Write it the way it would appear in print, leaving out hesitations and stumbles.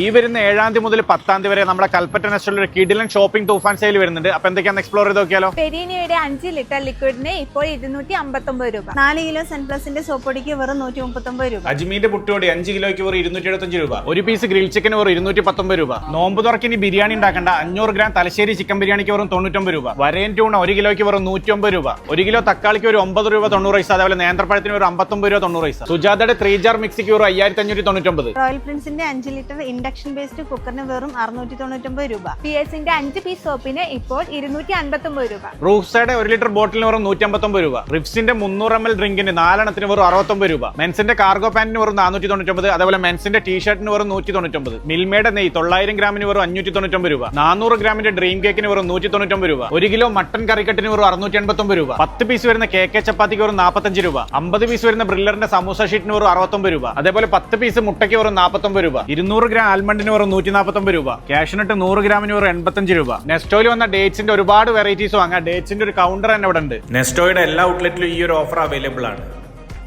ഈ വരുന്ന 7-ാം തീയതി മുതൽ 10-ാം തീയതി വരെ നമ്മുടെ കൽപ്പറ്റ നെസ്റ്റിൽ ഒരു കിടിലൻ ഷോപ്പിംഗ് തൂഫാൻ സെയിൽ വരുന്നുണ്ട്. അപ്പൊ എന്തൊക്കെയാണ് എക്സ്പ്ലോർ ചെയ്ത് നോക്കിയാലോ. പെരീനയുടെ 5 ലിറ്റർ ലിക്വിഡിന് ഇപ്പോൾ 259 രൂപ. 4 കിലോ സെൻപ്ലസിന്റെ സോപ്പൊടിക്ക് വെറും 139 രൂപ. അജ്മീന്റെ പുട്ടുപൊടി 5 കിലോയ്ക്ക് വെറും 275 രൂപ. ഒരു പീസ് ഗ്രിൽ ചിക്കൻ വെറും 219 രൂപ. നോമ്പ് തുറക്കിന് ബിരിയാണി ഉണ്ടാക്കേണ്ട 500 ഗ്രാം തലശ്ശേരി ചിക്കൻ ബിരിയാണിക്ക് വെറും 99 രൂപ. വരയൻ ട്യൂണ 1 കിലോയ്ക്ക് വെറും 109 രൂപ. 1 കിലോ തക്കാളിക്ക് ഒരു 9 രൂപ 90 പൈസ. അതേപോലെ നേന്ത്രപ്പഴത്തിന് ഒരു 59 രൂപ 90 പൈസ. സുജാതയുടെ 3 ജാർ മിക്സിക്ക് വെറും 5599. റോയൽ പ്രിൻസിന്റെ 5 ലിറ്റർ ഇൻഡക്ഷൻ ബേസ്ഡ് കുക്കറിന് വെറും 699 രൂപ. പിഎസിന്റെ 5 പീസ് സോപ്പിന് ഇപ്പോൾ 259 രൂപ. റൂഫ്സയുടെ 1 ലിറ്റർ ബോട്ടിലിന് വെറും 159 രൂപ. റിപ്സിന്റെ 300 ml ഡ്രിങ്കിന് 4 എണ്ണത്തിന് വെറും 69 രൂപ. മെൻസിന്റെ കാർഗോ പാന്റിന് വെറും 499. അതേപോലെ മെൻസിന്റെ ടീഷർട്ടിന് വെറും 199. മിൽമയുടെ നെയ് 900 ഗ്രാമിന് വെറും 599 രൂപ. 400 ഗ്രാമിന്റെ ഡ്രീം കേക്കിന് വെറും 199 രൂപ. 1 കിലോ മട്ടൺ കറിക്കട്ടിന് വെറും 689 രൂപ. 10 പീസ് വരുന്ന കേക്ക് ചപ്പാത്തിക്ക് വെറും 45 രൂപ. 50 പീസ് വരുന്ന ബ്രില്ലറിന്റെ സമൂസ ഷീറ്റിന് വെറും 69 രൂപ. അതേപോലെ 10 പീസ് മുട്ടയ്ക്ക് വെറും 49 രൂപ. 200 ഗ്രാം ആൽമണ്ടിന് വെറും 149 രൂപ. കാഷ്നട്ട് 100 ഗ്രാമിന് വെറും 85 രൂപ. നെസ്റ്റോയിൽ വന്ന ഡേറ്റ്സിന്റെ ഒരുപാട് വെറൈറ്റീസ് വാങ്ങാം. ഡേറ്റ്സിന്റെ ഒരു കൗണ്ടർ തന്നെ ഇവിടെ ഉണ്ട്. നെസ്റ്റോയുടെ എല്ലാ ഔട്ട്ലെറ്റിലും ഈ ഒരു ഓഫർ അവൈലബിൾ ആണ്.